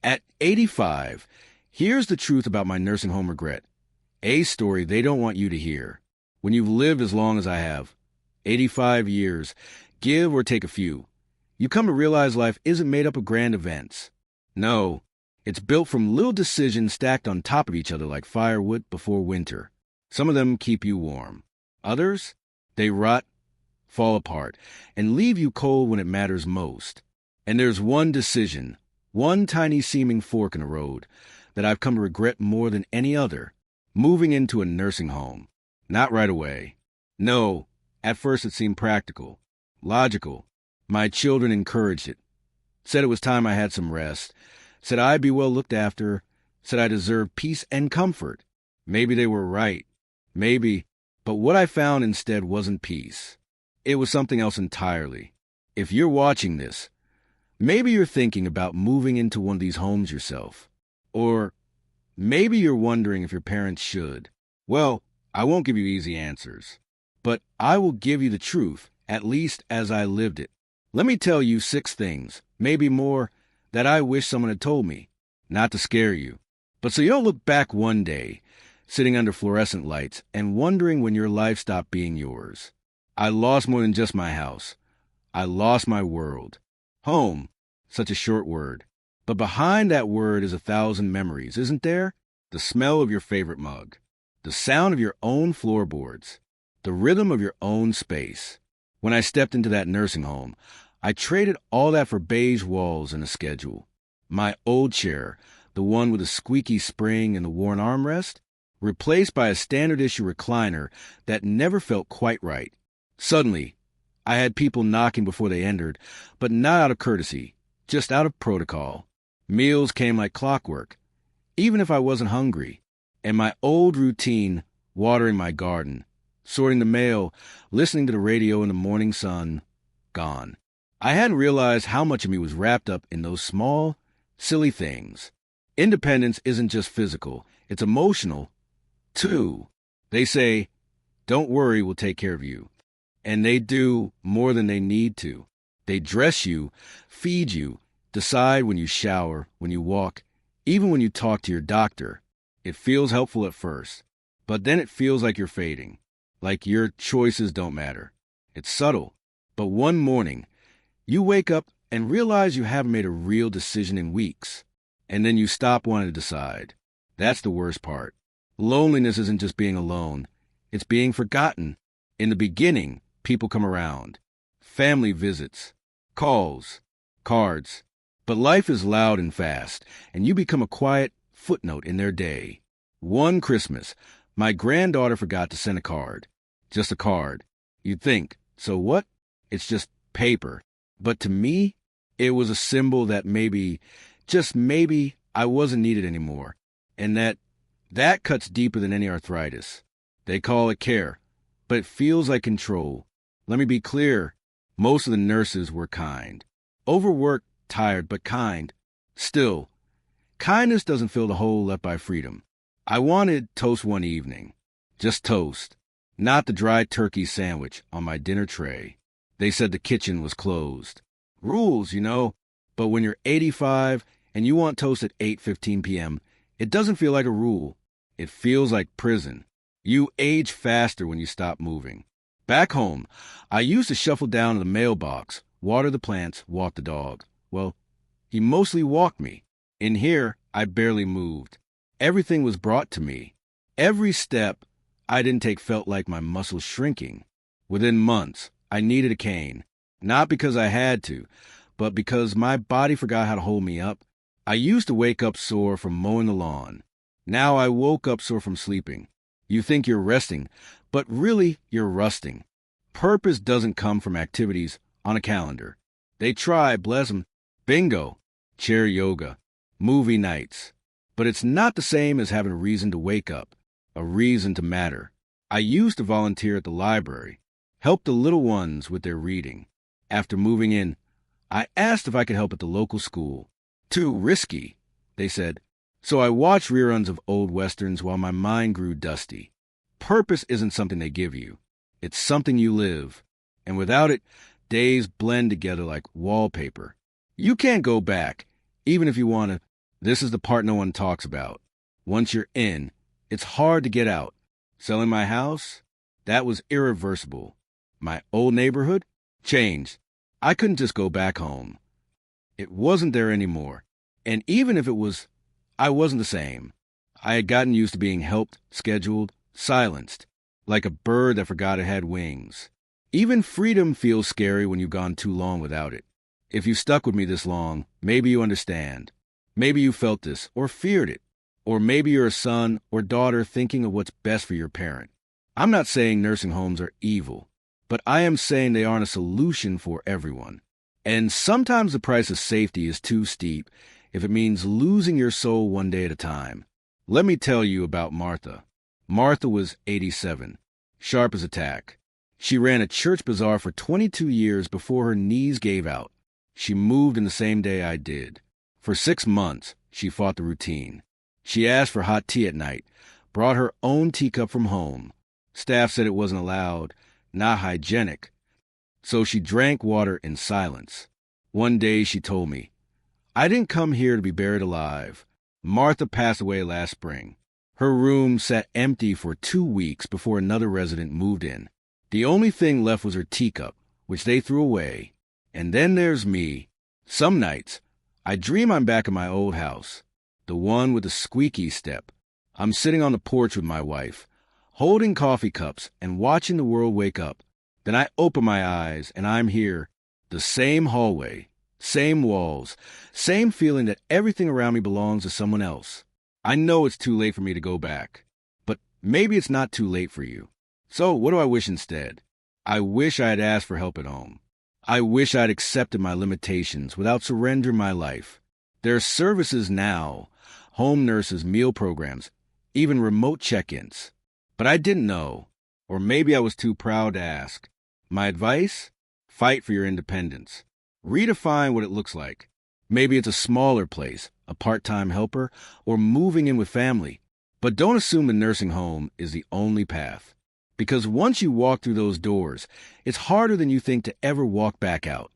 At 85, here's the truth about my nursing home regret. A story they don't want you to hear. When you've lived as long as I have, 85 years, give or take a few, you come to realize life isn't made up of grand events. No, it's built from little decisions stacked on top of each other like firewood before winter. Some of them keep you warm. Others, they rot, fall apart, and leave you cold when it matters most. And there's one decision, one tiny seeming fork in the road, that I've come to regret more than any other: moving into a nursing home. Not right away. No, at first it seemed practical, logical. My children encouraged it, said it was time I had some rest, said I'd be well looked after, said I deserved peace and comfort. Maybe they were right. Maybe. But what I found instead wasn't peace. It was something else entirely. If you're watching this, maybe you're thinking about moving into one of these homes yourself. Or maybe you're wondering if your parents should. Well, I won't give you easy answers, but I will give you the truth, at least as I lived it. Let me tell you 6 things, maybe more, that I wish someone had told me. Not to scare you, but so you don't look back one day, sitting under fluorescent lights and wondering when your life stopped being yours. I lost more than just my house. I lost my world. Home, such a short word. But behind that word is 1,000 memories, isn't there? The smell of your favorite mug. The sound of your own floorboards. The rhythm of your own space. When I stepped into that nursing home, I traded all that for beige walls and a schedule. My old chair, the one with a squeaky spring and the worn armrest, replaced by a standard issue recliner that never felt quite right. Suddenly, I had people knocking before they entered, but not out of courtesy, just out of protocol. Meals came like clockwork, even if I wasn't hungry. And my old routine, watering my garden, sorting the mail, listening to the radio in the morning sun, gone. I hadn't realized how much of me was wrapped up in those small, silly things. Independence isn't just physical, it's emotional, too. They say, don't worry, we'll take care of you. And they do more than they need to. They dress you, feed you, decide when you shower, when you walk, even when you talk to your doctor. It feels helpful at first, but then it feels like you're fading, like your choices don't matter. It's subtle, but one morning, you wake up and realize you haven't made a real decision in weeks, and then you stop wanting to decide. That's the worst part. Loneliness isn't just being alone, it's being forgotten. In the beginning, people come around. Family visits, calls, cards. But life is loud and fast, and you become a quiet footnote in their day. One Christmas, my granddaughter forgot to send a card. Just a card. You'd think, so what? It's just paper. But to me, it was a symbol that maybe, just maybe, I wasn't needed anymore. And that cuts deeper than any arthritis. They call it care, but it feels like control. Let me be clear, most of the nurses were kind. Overworked, tired, but kind. Still, kindness doesn't fill the hole left by freedom. I wanted toast one evening. Just toast. Not the dry turkey sandwich on my dinner tray. They said the kitchen was closed. Rules, you know. But when you're 85 and you want toast at 8:15 p.m., it doesn't feel like a rule. It feels like prison. You age faster when you stop moving. Back home, I used to shuffle down to the mailbox, water the plants, walk the dog. Well, he mostly walked me. In here, I barely moved. Everything was brought to me. Every step I didn't take felt like my muscles shrinking. Within months, I needed a cane. Not because I had to, but because my body forgot how to hold me up. I used to wake up sore from mowing the lawn. Now I woke up sore from sleeping. You think you're resting, but really you're rusting. Purpose doesn't come from activities on a calendar. They try, bless them. Bingo, chair yoga, movie nights. But it's not the same as having a reason to wake up, a reason to matter. I used to volunteer at the library, help the little ones with their reading. After moving in, I asked if I could help at the local school. Too risky, they said. So I watched reruns of old westerns while my mind grew dusty. Purpose isn't something they give you. It's something you live. And without it, days blend together like wallpaper. You can't go back, even if you want to This is the part no one talks about. Once you're in, it's hard to get out. Selling my house? That was irreversible. My old neighborhood? Changed. I couldn't just go back home. It wasn't there anymore. And even if it was, I wasn't the same. I had gotten used to being helped, scheduled, silenced, like a bird that forgot it had wings. Even freedom feels scary when you've gone too long without it. If you stuck with me this long, maybe you understand. Maybe you felt this, or feared it. Or maybe you're a son or daughter thinking of what's best for your parent. I'm not saying nursing homes are evil, but I am saying they aren't a solution for everyone. And sometimes the price of safety is too steep if it means losing your soul one day at a time. Let me tell you about Martha. Martha was 87, sharp as a tack. She ran a church bazaar for 22 years before her knees gave out. She moved in the same day I did. For 6 months, she fought the routine. She asked for hot tea at night, brought her own teacup from home. Staff said it wasn't allowed, not hygienic. So she drank water in silence. One day she told me, "I didn't come here to be buried alive." Martha passed away last spring. Her room sat empty for 2 weeks before another resident moved in. The only thing left was her teacup, which they threw away. And then there's me. Some nights, I dream I'm back in my old house, the one with the squeaky step. I'm sitting on the porch with my wife, holding coffee cups and watching the world wake up. Then I open my eyes and I'm here, the same hallway, same walls, same feeling that everything around me belongs to someone else. I know it's too late for me to go back, but maybe it's not too late for you. So what do I wish instead? I wish I had asked for help at home. I wish I'd accepted my limitations without surrendering my life. There are services now, home nurses, meal programs, even remote check-ins. But I didn't know, or maybe I was too proud to ask. My advice? Fight for your independence. Redefine what it looks like. Maybe it's a smaller place, a part-time helper, or moving in with family. But don't assume the nursing home is the only path. Because once you walk through those doors, it's harder than you think to ever walk back out.